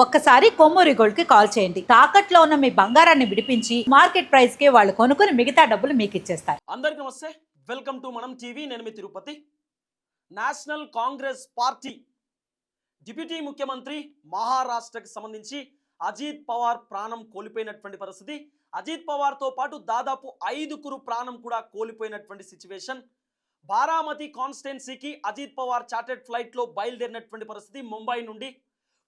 ఒక్కసారి కొమ్మూరి గోల్డ్ కి కాల్ చేయండి. తాకట్లో ఉన్న మీ బంగారాన్ని విడిపించి మార్కెట్ ప్రైస్ కి వాళ్ళు కొనుక్కుని మిగతా డబ్బులు మీకు ఇచ్చేస్తారు. అందరికీ నమస్తే, వెల్కమ్ టు మనం టీవీ. నేను మీ Tirupati. National congress party deputy ముఖ్యమంత్రి మహారాష్ట్రకి సంబంధించి అజిత్ పవార్ ప్రాణం కోల్పోయినటువంటి పరిస్థితి. అజిత్ పవార్తో పాటు దాదాపు 5గురు ప్రాణం కూడా కోల్పోయినటువంటి సిచ్యువేషన్. బారామతి కాన్స్టిట్యున్సీకి అజిత్ పవార్ చార్టెడ్ ఫ్లైట్లో బయలుదేరినటువంటి పరిస్థితి. ముంబై నుండి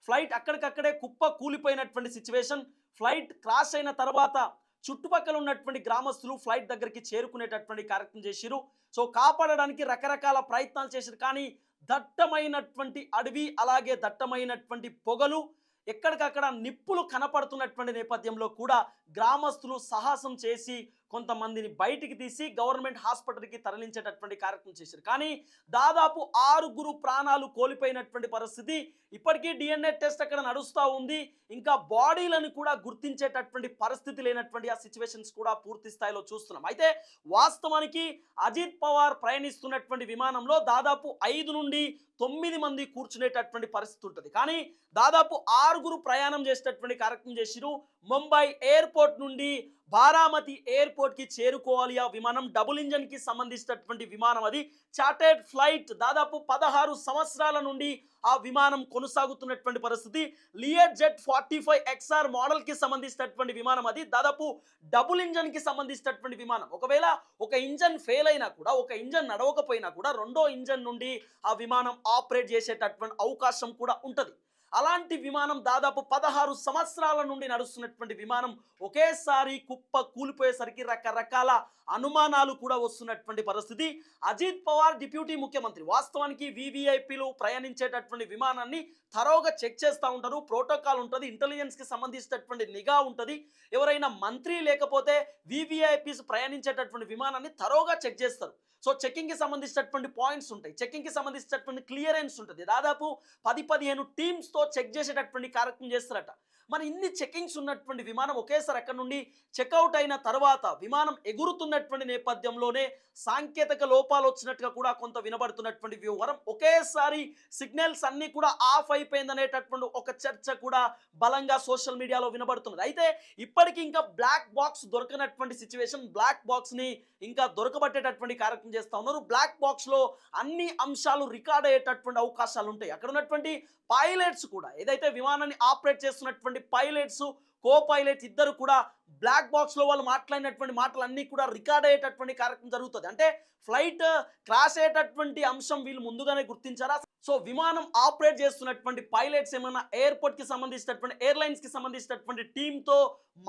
ఫ్లైట్ అక్కడికక్కడే కుప్ప కూలిపోయినటువంటి సిచ్యువేషన్. ఫ్లైట్ క్రాష్ అయిన తర్వాత చుట్టుపక్కల ఉన్నటువంటి గ్రామస్తులు ఫ్లైట్ దగ్గరికి చేరుకునేటటువంటి కార్యక్రమం చేసిరు. సో కాపాడడానికి రకరకాల ప్రయత్నాలు చేశారు. కానీ దట్టమైనటువంటి అడవి, అలాగే దట్టమైనటువంటి పొగలు, ఎక్కడికక్కడ నిప్పులు కనపడుతున్నటువంటి నేపథ్యంలో కూడా గ్రామస్తులు సాహసం చేసి కొంతమందిని బయటికి తీసి గవర్నమెంట్ హాస్పిటల్కి తరలించేటటువంటి కార్యక్రమం చేశారు. కానీ దాదాపు 6గురు ప్రాణాలు కోల్పోయినటువంటి పరిస్థితి. ఇప్పటికీ డిఎన్ఏ టెస్ట్ అక్కడ నడుస్తూ ఉంది. ఇంకా బాడీలను కూడా గుర్తించేటటువంటి పరిస్థితి లేనటువంటి ఆ సిచ్యువేషన్స్ కూడా పూర్తి స్థాయిలో చూస్తున్నాం. అయితే వాస్తవానికి అజిత్ పవార్ ప్రయాణిస్తున్నటువంటి విమానంలో దాదాపు 5 నుండి 9 మంది కూర్చునేటటువంటి పరిస్థితి ఉంటుంది. కానీ దాదాపు 6గురు ప్రయాణం చేసేటటువంటి కార్యక్రమం చేసిరు. ముంబై ఎయిర్పోర్ట్ నుండి బారామతి ఎయిర్పోర్ట్ కి చేరుకోవాలి. ఆ విమానం డబుల్ ఇంజన్ కి సంబంధించినటువంటి విమానం. అది చార్టెడ్ ఫ్లైట్. దాదాపు 16 సంవత్సరాల నుండి ఆ విమానం కొనసాగుతున్నటువంటి పరిస్థితి. లియర్ జెట్ 45XR మోడల్ కి సంబంధించినటువంటి విమానం. అది దాదాపు డబుల్ ఇంజన్ కి సంబంధించినటువంటి విమానం. ఒకవేళ ఒక ఇంజన్ ఫెయిల్ అయినా కూడా, ఒక ఇంజన్ నడవకపోయినా కూడా రెండో ఇంజన్ నుండి ఆ విమానం ఆపరేట్ చేసేటటువంటి అవకాశం కూడా ఉంటుంది. అలాంటి విమానం దాదాపు 16 సంవత్సరాల నుండి నడుస్తున్నటువంటి విమానం ఒకేసారి కుప్ప కూలిపోయేసరికి రకరకాల అనుమానాలు కూడా వస్తున్నటువంటి పరిస్థితి. అజిత్ పవార్ డిప్యూటీ ముఖ్యమంత్రి. వాస్తవానికి వివిఐపీలు ప్రయాణించేటటువంటి విమానాన్ని తరోగా చెక్ చేస్తూ ఉంటారు. ప్రోటోకాల్ ఉంటుంది, ఇంటెలిజెన్స్కి సంబంధించినటువంటి నిఘా ఉంటుంది. ఎవరైనా మంత్రి లేకపోతే వివిఐపీస్ ప్రయాణించేటటువంటి విమానాన్ని తరోగా చెక్ చేస్తారు. సో చెక్కింగ్కి సంబంధించినటువంటి పాయింట్స్ ఉంటాయి, చెక్కింగ్కి సంబంధించినటువంటి క్లియరెన్స్ ఉంటుంది. దాదాపు 10-15 టీమ్స్తో చెక్ చేసేటటువంటి కార్యక్రమం చేస్తారట. మరి ఇన్ని చెకింగ్స్ ఉన్నటువంటి విమానం ఒకేసారి అక్కడ నుండి చెక్అవుట్ అయిన తర్వాత విమానం ఎగురుతున్నటువంటి నేపథ్యంలోనే సాంకేతిక లోపాలు వచ్చినట్టుగా కూడా కొంత వినబడుతున్నటువంటి వివరం. ఒకేసారి సిగ్నల్స్ అన్నీ కూడా ఆఫ్ అయిపోయిందనేటటువంటి ఒక చర్చ కూడా బలంగా సోషల్ మీడియాలో వినబడుతున్నది. అయితే ఇప్పటికీ ఇంకా బ్లాక్ బాక్స్ దొరకనటువంటి సిచ్యువేషన్. బ్లాక్ బాక్స్ని ఇంకా దొరకబట్టేటటువంటి కార్యక్రమం చేస్తూ ఉన్నారు. బ్లాక్ బాక్స్లో అన్ని అంశాలు రికార్డ్ అయ్యేటటువంటి అవకాశాలు ఉంటాయి. అక్కడ ఉన్నటువంటి పైలట్స్ కూడా, ఏదైతే విమానాన్ని ఆపరేట్ చేస్తున్నటువంటి పైలట్స్, కో పైలట్ ఇద్దరు కూడా బ్లాక్ బాక్స్లో వాళ్ళు మాట్లాడినటువంటి మాటలన్నీ కూడా రికార్డ్ అయ్యేటటువంటి కార్యక్రమం జరుగుతుంది. అంటే ఫ్లైట్ క్రాష్ అయ్యేటటువంటి అంశం వీళ్ళు ముందుగానే గుర్తించారా? సో విమానం ఆపరేట్ చేస్తున్నటువంటి పైలట్స్ ఏమైనా ఎయిర్పోర్ట్కి సంబంధించినటువంటి, ఎయిర్లైన్స్కి సంబంధించినటువంటి టీంతో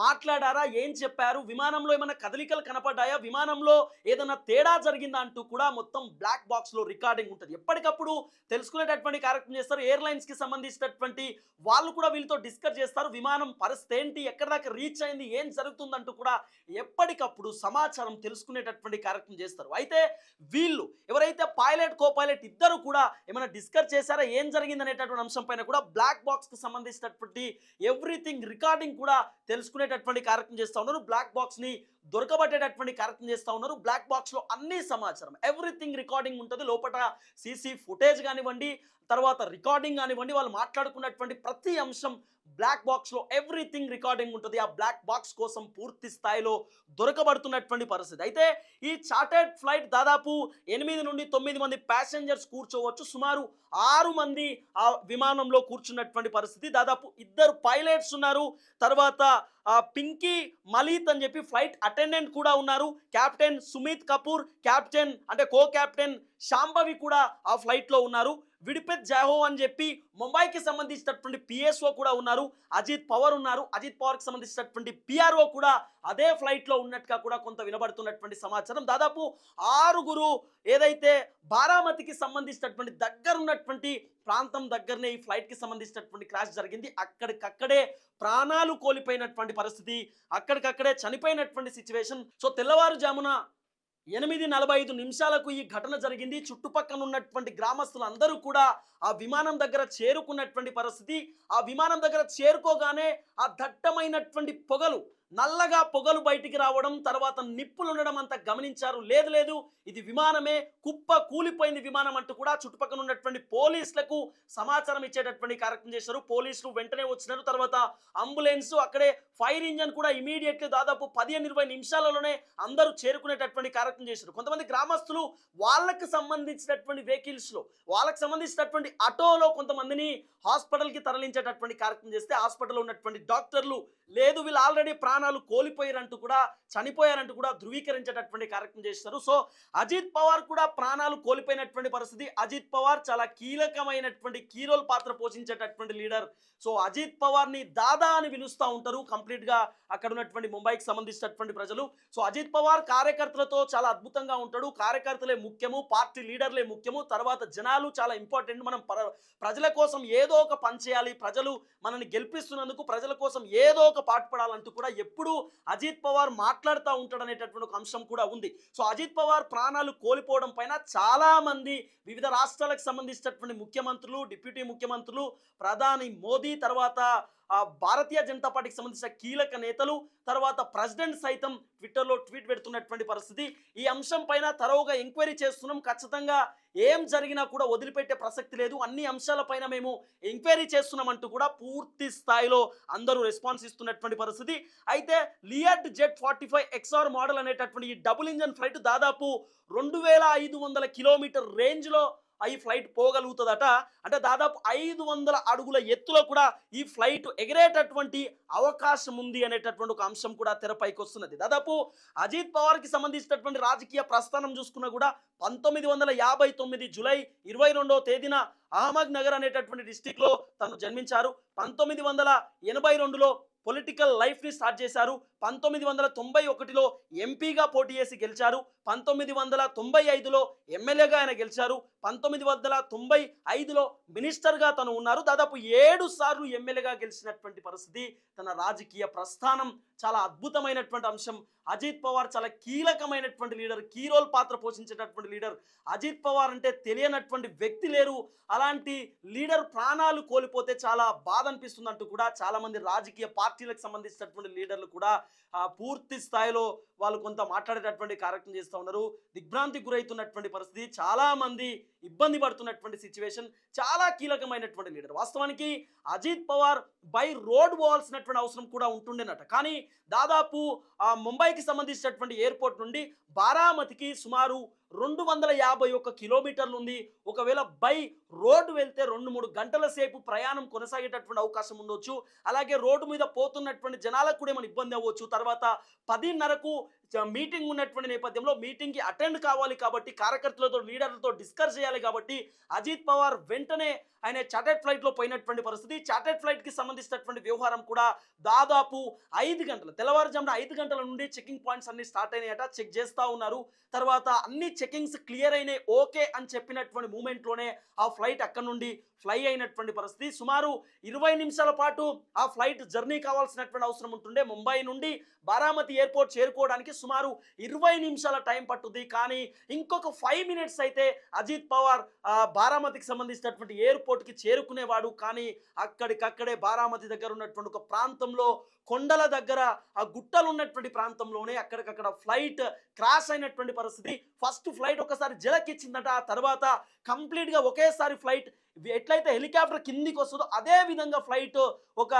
మాట్లాడారా? ఏం చెప్పారు? విమానంలో ఏమైనా కదలికలు కనపడ్డాయా? విమానంలో ఏదైనా తేడా జరిగిందా అంటూ కూడా మొత్తం బ్లాక్ బాక్స్లో రికార్డింగ్ ఉంటుంది. ఎప్పటికప్పుడు తెలుసుకునేటటువంటి కార్యక్రమం చేస్తారు. ఎయిర్లైన్స్కి సంబంధించినటువంటి వాళ్ళు కూడా వీళ్ళతో డిస్కస్ చేస్తారు. విమానం పరిస్థితి ఏంటి, ఎక్కడి దాకా రీచ్ అయింది, ఏం జరుగుతుందంటూ కూడా ఎప్పటికప్పుడు సమాచారం తెలుసుకునేటటువంటి కార్యక్రమం చేస్తారు. అయితే వీళ్ళు ఎవరైతే పైలట్, కో పైలట్ ఇద్దరు కూడా ఏమైనా డిస్కస్ చేశారా, ఏం జరిగింది అనేటటువంటి అంశం పైన కూడా బ్లాక్ బాక్స్కి సంబంధించినటువంటి ఎవ్రీథింగ్ రికార్డింగ్ కూడా తెలుసుకునేటటువంటి కార్యక్రమం చేస్తూ ఉన్నారు. బ్లాక్ బాక్స్ని దొరకబట్టేటటువంటి కార్యక్రమం చేస్తూ ఉన్నారు. బ్లాక్ బాక్స్లో అన్ని సమాచారం, ఎవ్రీథింగ్ రికార్డింగ్ ఉంటుంది. లోపల సీసీ ఫుటేజ్ కానివ్వండి, తర్వాత రికార్డింగ్ కానివ్వండి, వాళ్ళు మాట్లాడుకున్నటువంటి ప్రతి అంశం బ్లాక్ బాక్స్లో ఎవ్రీథింగ్ రికార్డింగ్ ఉంటుంది. ఆ బ్లాక్ బాక్స్ కోసం పూర్తి స్థాయిలో దొరకబడుతున్నటువంటి పరిస్థితి. అయితే ఈ చార్టెడ్ ఫ్లైట్ దాదాపు 8 నుండి 9 మంది ప్యాసింజర్స్ కూర్చోవచ్చు. సుమారు 6 మంది ఆ విమానంలో కూర్చున్నటువంటి పరిస్థితి. దాదాపు 2 పైలట్స్ ఉన్నారు. తర్వాత పింకీ మలీత్ అని చెప్పి ఫ్లైట్ అటెండెంట్ కూడా ఉన్నారు. కెప్టెన్ సుమిత్ కపూర్, కెప్టెన్ అంటే కో కెప్టెన్ శాంభవి కూడా ఆ ఫ్లైట్లో ఉన్నారు. విడిపెత్ జాహో అని చెప్పి ముంబైకి సంబంధించినటువంటి పిఎస్ఓ కూడా ఉన్నారు. అజిత్ పవార్ ఉన్నారు. అజిత్ పవార్కి సంబంధించినటువంటి పిఆర్ఓ కూడా అదే ఫ్లైట్లో ఉన్నట్టుగా కూడా కొంత వినబడుతున్నటువంటి సమాచారం. దాదాపు 6గురు ఏదైతే బారామతికి సంబంధించినటువంటి దగ్గరున్నటువంటి ప్రాంతం దగ్గరనే ఈ ఫ్లైట్కి సంబంధించినటువంటి క్రాష్ జరిగింది. అక్కడికక్కడే ప్రాణాలు కోల్పోయినటువంటి పరిస్థితి, అక్కడికక్కడే చనిపోయినటువంటి సిచ్యువేషన్. సో తెల్లవారుజామున 8:45 ఈ ఘటన జరిగింది. చుట్టుపక్కల ఉన్నటువంటి గ్రామస్తులందరూ కూడా ఆ విమానం దగ్గర చేరుకున్నటువంటి పరిస్థితి. ఆ విమానం దగ్గర చేరుకోగానే ఆ దట్టమైనటువంటి పొగలు, నల్లగా పొగలు బయటికి రావడం, తర్వాత నిప్పులు ఉండడం అంతా గమనించారు. లేదు లేదు ఇది విమానమే, కుప్ప కూలిపోయింది విమానం అంటూ కూడా చుట్టుపక్కల ఉన్నటువంటి పోలీసులకు సమాచారం ఇచ్చేటటువంటి కార్యక్రమం చేశారు. పోలీసులు వెంటనే వచ్చినారు. తర్వాత అంబులెన్స్, అక్కడే ఫైర్ ఇంజన్ కూడా ఇమీడియట్లీ దాదాపు 15-20 నిమిషాలలోనే అందరూ చేరుకునేటటువంటి కార్యక్రమం చేశారు. కొంతమంది గ్రామస్తులు వాళ్ళకి సంబంధించినటువంటి వెహికల్స్లో, వాళ్ళకి సంబంధించినటువంటి ఆటోలో కొంతమందిని హాస్పిటల్కి తరలించేటటువంటి కార్యక్రమం చేస్తే హాస్పిటల్లో ఉన్నటువంటి డాక్టర్లు లేదు వీళ్ళు ఆల్రెడీ ప్రాణాలు కోల్పోయారంటూ కూడా, చనిపోయారంటూ కూడా ధృవీకరించేటటువంటి కార్యక్రమం చేస్తారు. సో అజిత్ పవార్ కూడా ప్రాణాలు కోల్పోయినటువంటి పరిస్థితి. అజిత్ పవార్ చాలా కీలకమైనటువంటి కీ రోల్ పాత్ర పోషించేటటువంటి లీడర్. సో అజిత్ పవార్ని దాదా అని పిలుస్తూ ఉంటారు కంప్లీట్గా అక్కడ ఉన్నటువంటి ముంబైకి సంబంధించినటువంటి ప్రజలు. సో అజిత్ పవార్ కార్యకర్తలతో చాలా అద్భుతంగా ఉంటాడు. కార్యకర్తలే ముఖ్యము, పార్టీ లీడర్లే ముఖ్యము, తర్వాత జనాలు చాలా ఇంపార్టెంట్. మనం ప్రజల కోసం ఏదో ఒక పని చేయాలి, ప్రజలు మనల్ని గెలిపిస్తున్నందుకు ప్రజల కోసం ఏదో ఒక పాటుపడాలంటూ కూడా ఎప్పుడూ అజిత్ పవార్ మాట్లాడుతూ ఉంటాడు అనేటటువంటి ఒక అంశం కూడా ఉంది. సో అజిత్ పవార్ ప్రాణాలు కోల్పోవడం పైన చాలా మంది వివిధ రాష్ట్రాలకు సంబంధించినటువంటి ముఖ్యమంత్రులు, డిప్యూటీ ముఖ్యమంత్రులు, ప్రధాని మోదీ, తర్వాత భారతీయ జనతా పార్టీకి సంబంధించిన కీలక నేతలు, తర్వాత ప్రెసిడెంట్ సైతం ట్విట్టర్లో ట్వీట్ పెడుతున్నటువంటి పరిస్థితి. ఈ అంశం పైన తరోగా ఎంక్వైరీ చేస్తున్నాం, ఖచ్చితంగా ఏం జరిగినా కూడా వదిలిపెట్టే ప్రసక్తి లేదు, అన్ని అంశాలపైన మేము ఎంక్వైరీ చేస్తున్నామంటూ కూడా పూర్తి స్థాయిలో అందరూ రెస్పాన్స్ ఇస్తున్నటువంటి పరిస్థితి. అయితే లియట్ జెట్ 45 XR మోడల్ అనేటటువంటి ఈ డబుల్ ఇంజన్ ఫ్లైట్ దాదాపు 2500 కిలోమీటర్ రేంజ్లో ఈ ఫ్లైట్ పోగలుగుతుందట. అంటే దాదాపు 500 అడుగుల ఎత్తులో కూడా ఈ ఫ్లైట్ ఎగిరేటటువంటి అవకాశం ఉంది అనేటటువంటి ఒక అంశం కూడా తెరపైకి వస్తున్నది. దాదాపు అజిత్ పవార్కి సంబంధించినటువంటి రాజకీయ ప్రస్థానం చూసుకున్నా కూడా 1959 జూలై 22వ తేదీన అహ్మద్ నగర్ అనేటటువంటి డిస్టిక్లో తను జన్మించారు. 1982లో పొలిటికల్ లైఫ్ని స్టార్ట్ చేశారు. 1991లో ఎంపీగా పోటీ చేసి గెలిచారు. 1995లో ఎమ్మెల్యేగా ఆయన గెలిచారు. 1995లో మినిస్టర్గా తను ఉన్నారు. దాదాపు 7 సార్లు ఎమ్మెల్యేగా గెలిచినటువంటి పరిస్థితి. తన రాజకీయ ప్రస్థానం చాలా అద్భుతమైనటువంటి అంశం. అజిత్ పవార్ చాలా కీలకమైనటువంటి లీడర్, కీ రోల్ పాత్ర పోషించేటటువంటి లీడర్. అజిత్ పవార్ అంటే తెలియనటువంటి వ్యక్తి లేరు. అలాంటి లీడర్ ప్రాణాలు కోల్పోతే చాలా బాధ అనిపిస్తుంది అంటూ కూడా చాలా మంది రాజకీయ పార్టీలకు సంబంధించినటువంటి లీడర్లు కూడా పూర్తి స్థాయిలో వాళ్ళు కొంత మాట్లాడేటటువంటి కార్యక్రమం చేస్తూ ఉన్నారు. దిగ్భ్రాంతికి గురవుతున్నటువంటి పరిస్థితి, చాలా మంది ఇబ్బంది పడుతున్నటువంటి సిచ్యువేషన్. చాలా కీలకమైనటువంటి లీడర్. వాస్తవానికి అజిత్ పవార్ బై రోడ్ పోవాల్సినటువంటి అవసరం కూడా ఉంటుండేనట. కానీ దాదాపు ముంబైకి సంబంధించినటువంటి ఎయిర్పోర్ట్ నుండి బారామతికి సుమారు 251 కిలోమీటర్లు ఉంది. ఒకవేళ బై రోడ్డు వెళ్తే 2-3 గంటల సేపు ప్రయాణం కొనసాగేటటువంటి అవకాశం ఉండొచ్చు. అలాగే రోడ్డు మీద పోతున్నటువంటి జనాలకు కూడా ఏమైనా ఇబ్బంది అవ్వచ్చు. తర్వాత 10:30కు మీటింగ్ ఉన్నటువంటి నేపథ్యంలో మీటింగ్కి అటెండ్ కావాలి కాబట్టి, కార్యకర్తలతో లీడర్లతో డిస్కస్ చేయాలి కాబట్టి అజిత్ పవార్ వెంటనే ఆయన చార్టెడ్ ఫ్లైట్లో పోయినటువంటి పరిస్థితి. చార్టెడ్ ఫ్లైట్కి సంబంధించినటువంటి వ్యవహారం కూడా దాదాపు 5 గంటలు, తెల్లవారుజామున 5 గంటల నుండి చెకింగ్ పాయింట్స్ అన్ని స్టార్ట్ అయినాయట. చెక్ చేస్తూ ఉన్నారు. తర్వాత అన్ని చెకింగ్స్ క్లియర్ అయినాయి, ఓకే అని చెప్పినటువంటి మూమెంట్లోనే ఆ ఫ్లైట్ అక్కడ నుండి ఫ్లై అయినటువంటి పరిస్థితి. సుమారు 20 నిమిషాల పాటు ఆ ఫ్లైట్ జర్నీ కావాల్సినటువంటి అవసరం ఉంటుండే. ముంబై నుండి బారామతి ఎయిర్పోర్ట్ చేరుకోవడానికి సుమారు 20 నిమిషాల టైం పట్టుద్ది. కానీ ఇంకొక 5 మినిట్స్ అయితే అజిత్ పవార్ బారామతికి సంబంధించినటువంటి ఎయిర్పోర్ట్కి చేరుకునేవాడు. కానీ అక్కడికక్కడే బారామతి దగ్గర ఉన్నటువంటి ఒక ప్రాంతంలో, కొండల దగ్గర, ఆ గుట్టలు ఉన్నటువంటి ప్రాంతంలోనే అక్కడికక్కడ ఫ్లైట్ క్రాష్ అయినటువంటి పరిస్థితి. ఫస్ట్ ఫ్లైట్ ఒకసారి జలకిచ్చిందట. ఆ తర్వాత కంప్లీట్గా ఒకేసారి ఫ్లైట్ ఎట్లయితే హెలికాప్టర్ కిందికి వస్తుందో అదే విధంగా ఫ్లైట్ ఒక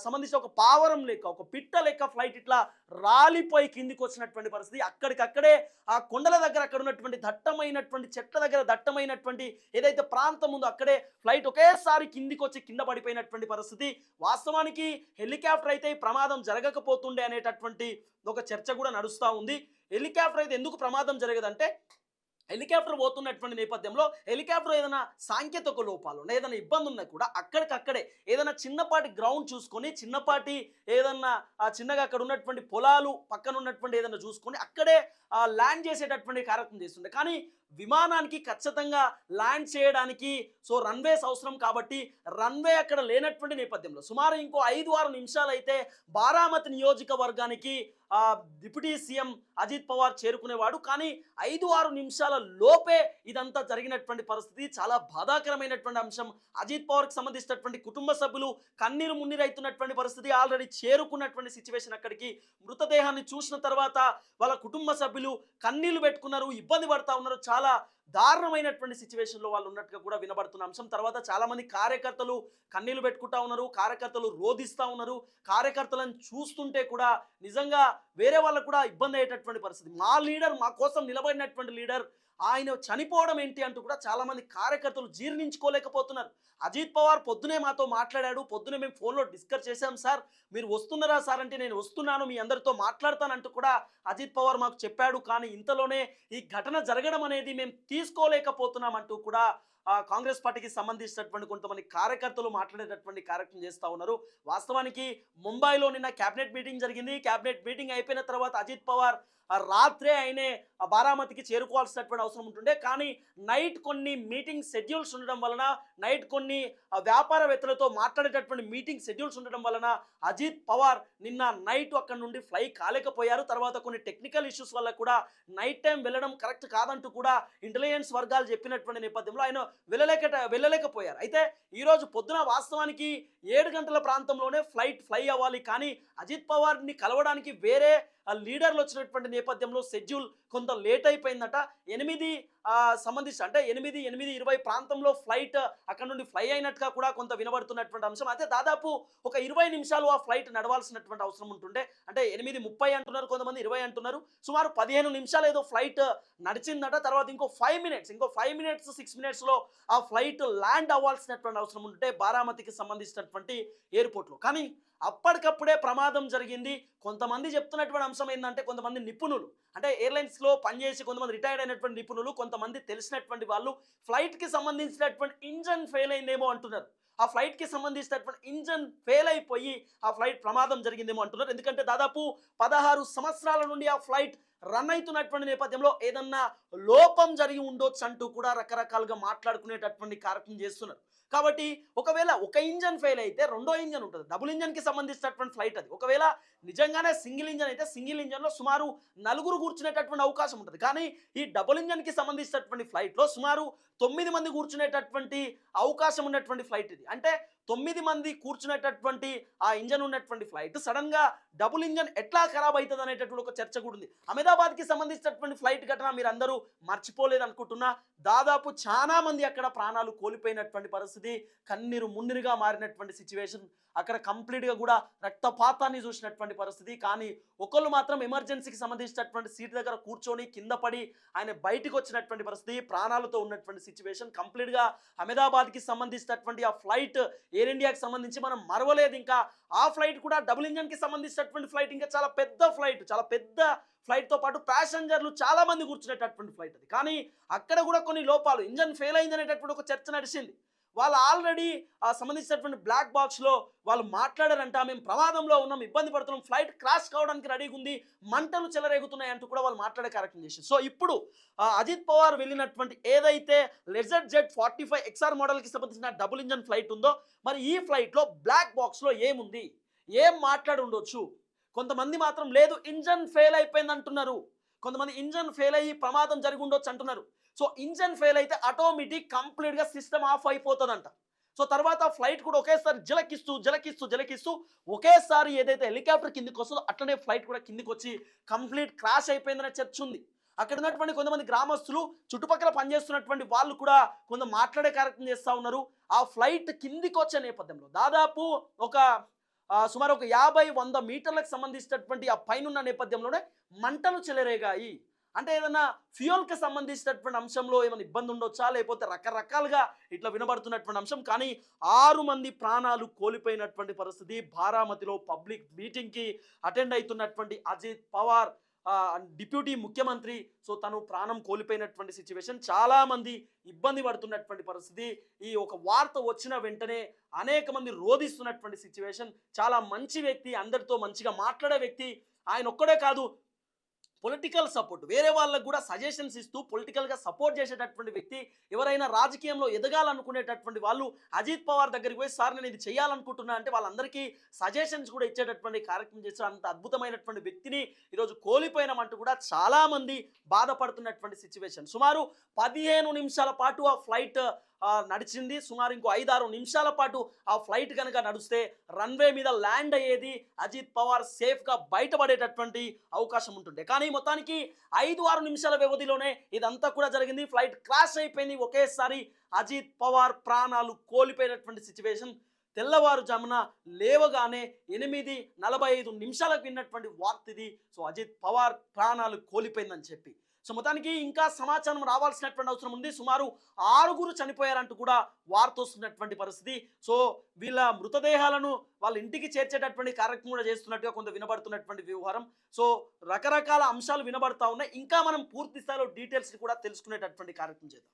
సంబంధించిన ఒక పావరం లెక్క, ఒక పిట్ట లెక్క ఫ్లైట్ ఇట్లా రాలిపోయి కిందికి వచ్చినటువంటి పరిస్థితి. అక్కడికక్కడే ఆ కొండల దగ్గర అక్కడ ఉన్నటువంటి దట్టమైనటువంటి చెట్ల దగ్గర దట్టమైనటువంటి ఏదైతే ప్రాంతం ఉందో అక్కడే ఫ్లైట్ ఒకేసారి కిందికి వచ్చి కింద పడిపోయినటువంటి పరిస్థితి. వాస్తవానికి హెలికాప్టర్ అయితే ఈ ప్రమాదం జరగకపోతుండే అనేటటువంటి ఒక చర్చ కూడా నడుస్తూ ఉంది. హెలికాప్టర్ అయితే ఎందుకు ప్రమాదం జరగదంటే, హెలికాప్టర్ పోతున్నటువంటి నేపథ్యంలో హెలికాప్టర్ ఏదైనా సాంకేతిక లోపాలు ఉన్నా, ఏదైనా ఇబ్బంది ఉన్నా కూడా అక్కడికక్కడే ఏదైనా చిన్నపాటి గ్రౌండ్ చూసుకొని, చిన్నపాటి ఏదన్నా చిన్నగా అక్కడ ఉన్నటువంటి పొలాలు పక్కన ఉన్నటువంటి ఏదైనా చూసుకొని అక్కడే ల్యాండ్ చేసేటటువంటి కార్యక్రమం చేస్తుండే. కానీ విమానానికి ఖచ్చితంగా ల్యాండ్ చేయడానికి సో రన్వేస్ అవసరం కాబట్టి రన్వే అక్కడ లేనటువంటి నేపథ్యంలో సుమారు ఇంకో 5-6 నిమిషాలు అయితే బారామతి నియోజకవర్గానికి డిప్యూటీ సీఎం అజిత్ పవార్ చేరుకునేవాడు. కానీ 5-6 నిమిషాల లోపే ఇదంతా జరిగినటువంటి పరిస్థితి. చాలా బాధాకరమైనటువంటి అంశం. అజిత్ పవార్కి సంబంధించినటువంటి కుటుంబ సభ్యులు కన్నీరు మున్నీరైతున్నటువంటి పరిస్థితి. ఆల్రెడీ చేరుకున్నటువంటి సిచ్యువేషన్ అక్కడికి. మృతదేహాన్ని చూసిన తర్వాత వాళ్ళ కుటుంబ సభ్యులు కన్నీళ్లు పెట్టుకున్నారు, ఇబ్బంది పడతా ఉన్నారు. చాలా దారుణమైనటువంటి సిచ్యువేషన్లో వాళ్ళు ఉన్నట్టుగా కూడా వినబడుతున్న అంశం. తర్వాత చాలా మంది కార్యకర్తలు కన్నీళ్లు పెట్టుకుంటా ఉన్నారు, కార్యకర్తలు రోధిస్తూ ఉన్నారు. కార్యకర్తలను చూస్తుంటే కూడా నిజంగా వేరే వాళ్ళకు కూడా ఇబ్బంది అయ్యేటటువంటి పరిస్థితి. మా లీడర్, మా కోసం నిలబడినటువంటి లీడర్ ఆయన చనిపోవడం ఏంటి అంటూ కూడా చాలా మంది కార్యకర్తలు జీర్ణించుకోలేకపోతున్నారు. అజిత్ పవార్ పొద్దునే మాతో మాట్లాడాడు, పొద్దునే మేము ఫోన్లో డిస్కస్ చేశాం. సార్ మీరు వస్తున్నారా సార్ అంటే నేను వస్తున్నాను, మీ అందరితో మాట్లాడతానంటూ కూడా అజిత్ పవార్ మాకు చెప్పాడు. కానీ ఇంతలోనే ఈ ఘటన జరగడం అనేది మేము తీసుకోలేకపోతున్నాం అంటూ కూడా కాంగ్రెస్ పార్టీకి సంబంధించినటువంటి కొంతమంది కార్యకర్తలు మాట్లాడేటటువంటి కార్యక్రమం చేస్తూ ఉన్నారు. వాస్తవానికి ముంబైలో నిన్న క్యాబినెట్ మీటింగ్ జరిగింది. క్యాబినెట్ మీటింగ్ అయిపోయిన తర్వాత అజిత్ పవార్ రాత్రే ఆయనే బారామతికి చేరుకోవాల్సినటువంటి అవసరం ఉంటుండే. కానీ నైట్ కొన్ని మీటింగ్ షెడ్యూల్స్ ఉండడం వలన, నైట్ కొన్ని వ్యాపారవేత్తలతో మాట్లాడేటటువంటి మీటింగ్ షెడ్యూల్స్ ఉండడం వలన అజిత్ పవార్ నిన్న నైట్ అక్కడ నుండి ఫ్లై కాలేకపోయారు. తర్వాత కొన్ని టెక్నికల్ ఇష్యూస్ వల్ల కూడా నైట్ టైం వెళ్ళడం కరెక్ట్ కాదంటూ కూడా ఇంటెలిజెన్స్ వర్గాలు చెప్పినటువంటి నేపథ్యంలో ఆయన వెళ్ళలేకపోయారు. అయితే ఈరోజు పొద్దున వాస్తవానికి 7 గంటల ప్రాంతంలోనే ఫ్లై అవ్వాలి. కానీ అజిత్ పవార్ని కలవడానికి వేరే లీడర్లు వచ్చినటువంటి నేపథ్యంలో షెడ్యూల్ కొంత లేట్ అయిపోయిందట. 8 సంబంధించి అంటే 8:20 ప్రాంతంలో ఫ్లైట్ అక్కడ నుండి ఫ్లై అయినట్టుగా కూడా కొంత వినబడుతున్నటువంటి అంశం. అయితే దాదాపు ఒక 20 నిమిషాలు ఆ ఫ్లైట్ నడవాల్సినటువంటి అవసరం ఉంటుండే. అంటే 8:30 అంటున్నారు, కొంతమంది 20 అంటున్నారు. సుమారు 15 నిమిషాలు ఏదో ఫ్లైట్ నడిచిందట. తర్వాత ఇంకో 5 మినిట్స్ 6 మినిట్స్లో ఆ ఫ్లైట్ ల్యాండ్ అవ్వాల్సినటువంటి అవసరం ఉంటే బారామతికి సంబంధించినటువంటి ఎయిర్పోర్ట్లో. కానీ అప్పటికప్పుడే ప్రమాదం జరిగింది. కొంతమంది చెప్తున్నటువంటి అంశం ఏంటంటే, కొంతమంది నిపుణులు అంటే ఎయిర్లైన్స్లో పనిచేసి కొంతమంది రిటైర్డ్ అయినటువంటి నిపుణులు, కొంతమంది తెలిసినటువంటి వాళ్ళు ఫ్లైట్కి సంబంధించినటువంటి ఇంజన్ ఫెయిల్ అయిందేమో అంటున్నారు. ఆ ఫ్లైట్కి సంబంధించినటువంటి ఇంజన్ ఫెయిల్ అయిపోయి ఆ ఫ్లైట్ ప్రమాదం జరిగిందేమో అంటున్నారు. ఎందుకంటే దాదాపు 16 సంవత్సరాల నుండి ఆ ఫ్లైట్ రన్ అవుతున్నటువంటి నేపథ్యంలో ఏదన్నా లోపం జరిగి ఉండొచ్చు అంటూ కూడా రకరకాలుగా మాట్లాడుకునేటటువంటి కార్యక్రమం చేస్తున్నారు. కాబట్టి ఒకవేళ ఒక ఇంజన్ ఫెయిల్ అయితే రెండో ఇంజన్ ఉంటుంది. డబుల్ ఇంజన్కి సంబంధించినటువంటి ఫ్లైట్ అది. ఒకవేళ నిజంగానే సింగిల్ ఇంజన్ అయితే సింగిల్ ఇంజన్లో సుమారు 4 కూర్చునేటటువంటి అవకాశం ఉంటుంది. కానీ ఈ డబుల్ ఇంజన్కి సంబంధించినటువంటి ఫ్లైట్లో సుమారు 9 మంది కూర్చునేటటువంటి అవకాశం ఉన్నటువంటి ఫ్లైట్ ఇది. అంటే 9 మంది కూర్చునేటటువంటి ఆ ఇంజన్ ఉన్నటువంటి ఫ్లైట్ సడన్గా డబుల్ ఇంజన్ ఎట్లా ఖరాబ్ అవుతుంది అనేటటువంటి ఒక చర్చ కూడా ఉంది. అహ్మదాబాద్కి సంబంధించినటువంటి ఫ్లైట్ ఘటన మీరు అందరూ మర్చిపోలేదు అనుకుంటున్నా. దాదాపు చాలా మంది అక్కడ ప్రాణాలు కోల్పోయినటువంటి పరిస్థితి, కన్నీరు మున్నీరుగా మారినటువంటి సిచ్యువేషన్. అక్కడ కంప్లీట్గా కూడా రక్తపాతాన్ని చూసినటువంటి పరిస్థితి. కానీ ఒకళ్ళు మాత్రం ఎమర్జెన్సీకి సంబంధించినటువంటి సీట్ దగ్గర కూర్చొని కింద పడి ఆయన బయటికి వచ్చినటువంటి పరిస్థితి, ప్రాణాలతో ఉన్నటువంటి సిచ్యువేషన్. కంప్లీట్గా అహ్మదాబాద్కి సంబంధించినటువంటి ఆ ఫ్లైట్ ఎయిర్ ఇండియాకి సంబంధించి మనం మరవలేదు. ఇంకా ఆ ఫ్లైట్ కూడా డబుల్ ఇంజన్కి సంబంధించినటువంటి ఫ్లైట్, ఇంకా చాలా పెద్ద ఫ్లైట్తో పాటు ప్యాసింజర్లు చాలా మంది కూర్చునేటటువంటి ఫ్లైట్ అది. కానీ అక్కడ కూడా కొన్ని లోపాలు, ఇంజన్ ఫెయిల్ అయింది అనేటటువంటి ఒక చర్చ నడిచింది. వాళ్ళు ఆల్రెడీ సంబంధించినటువంటి బ్లాక్ బాక్స్లో వాళ్ళు మాట్లాడారంట, మేము ప్రమాదంలో ఉన్నాం, ఇబ్బంది పడుతున్నాం, ఫ్లైట్ క్రాష్ కావడానికి రెడీగా ఉంది, మంటలు చెలరేగుతున్నాయి అంటూ కూడా వాళ్ళు మాట్లాడే కార్యక్రమం చేశారు. సో ఇప్పుడు అజిత్ పవార్ వెళ్ళినటువంటి ఏదైతే లెజర్ జెట్ 45 XR మోడల్కి సంబంధించిన డబుల్ ఇంజన్ ఫ్లైట్ ఉందో, మరి ఈ ఫ్లైట్లో బ్లాక్ బాక్స్లో ఏముంది, ఏం మాట్లాడి ఉండొచ్చు? కొంతమంది మాత్రం లేదు ఇంజన్ ఫెయిల్ అయిపోయింది అంటున్నారు, కొంతమంది ఇంజన్ ఫెయిల్ అయ్యి ప్రమాదం జరిగి ఉండొచ్చు అంటున్నారు. సో ఇంజన్ ఫెయిల్ అయితే ఆటోమేటిక్ కంప్లీట్గా సిస్టమ్ ఆఫ్ అయిపోతుందంట. సో తర్వాత ఫ్లైట్ కూడా ఒకేసారి జలకిస్తూ ఒకేసారి ఏదైతే హెలికాప్టర్ కిందికి వస్తుందో అట్లనే ఫ్లైట్ కూడా కిందికి వచ్చి కంప్లీట్ క్రాష్ అయిపోయిందనే చర్చ ఉంది. అక్కడ ఉన్నటువంటి కొంతమంది గ్రామస్తులు, చుట్టుపక్కల పనిచేస్తున్నటువంటి వాళ్ళు కూడా కొంత మాట్లాడే కార్యక్రమం చేస్తూ ఉన్నారు. ఆ ఫ్లైట్ కిందికి వచ్చే నేపథ్యంలో దాదాపు సుమారు ఒక 50-100 మీటర్లకు సంబంధించినటువంటి ఆ పైన నేపథ్యంలోనే మంటలు చెలరేగాయి. అంటే ఏదైనా ఫ్యూయల్కి సంబంధించినటువంటి అంశంలో ఏమైనా ఇబ్బంది ఉండొచ్చా, లేకపోతే రకరకాలుగా ఇట్లా వినబడుతున్నటువంటి అంశం. కానీ 6 మంది ప్రాణాలు కోల్పోయినటువంటి పరిస్థితి. బారామతిలో పబ్లిక్ మీటింగ్కి అటెండ్ అవుతున్నటువంటి అజిత్ పవార్ డిప్యూటీ ముఖ్యమంత్రి, సో తను ప్రాణం కోల్పోయినటువంటి సిచ్యువేషన్. చాలామంది ఇబ్బంది పడుతున్నటువంటి పరిస్థితి. ఈ ఒక వార్త వచ్చిన వెంటనే అనేక మంది రోధిస్తున్నటువంటి సిచ్యువేషన్. చాలా మంచి వ్యక్తి, అందరితో మంచిగా మాట్లాడే వ్యక్తి. ఆయన ఒక్కడే కాదు, పొలిటికల్ సపోర్ట్, వేరే వాళ్ళకు కూడా సజెషన్స్ ఇస్తూ పొలిటికల్గా సపోర్ట్ చేసేటటువంటి వ్యక్తి, ఎవరైనా రాజకీయంలో ఎదగాలనుకునేటటువంటి వాళ్ళు అజిత్ పవార్ దగ్గరికి పోయి సార్ నేను ఇది చేయాలనుకుంటున్నా అంటే వాళ్ళందరికీ సజెషన్స్ కూడా ఇచ్చేటటువంటి కార్యక్రమం చేస్తారు. అంత అద్భుతమైనటువంటి వ్యక్తిని ఈరోజు కోల్పోయినామంటూ కూడా చాలామంది బాధపడుతున్నటువంటి సిచ్యువేషన్. సుమారు 15 నిమిషాల పాటు ఆ ఫ్లైట్ నడిచింది. సుమారు ఇంకో 5-6 నిమిషాల పాటు ఆ ఫ్లైట్ కనుక నడిస్తే రన్వే మీద ల్యాండ్ అయ్యేది, అజిత్ పవార్ సేఫ్గా బయటపడేటటువంటి అవకాశం ఉంటుండే. కానీ మొత్తానికి 5-6 నిమిషాల వ్యవధిలోనే ఇదంతా కూడా జరిగింది. ఫ్లైట్ క్రాష్ అయిపోయింది. ఒకేసారి అజిత్ పవార్ ప్రాణాలు కోల్పోయినటువంటి సిచ్యువేషన్. తెల్లవారుజామున లేవగానే 8:45 నిమిషాలకు విన్నటువంటి వార్త ఇది. సో అజిత్ పవార్ ప్రాణాలు కోల్పోయిందని చెప్పి. సో మొత్తానికి ఇంకా సమాచారం రావాల్సినటువంటి అవసరం ఉంది. సుమారు 6 చనిపోయారంటూ కూడా వార్త వస్తున్నటువంటి పరిస్థితి. సో వీళ్ళ మృతదేహాలను వాళ్ళ ఇంటికి చేర్చేటటువంటి కార్యక్రమం కూడా చేస్తున్నట్టుగా కొంత వినబడుతున్నటువంటి వ్యవహారం. సో రకరకాల అంశాలు వినబడతా ఉన్నాయి. ఇంకా మనం పూర్తి స్థాయిలో డీటెయిల్స్ కూడా తెలుసుకునేటటువంటి కార్యక్రమం చేద్దాం.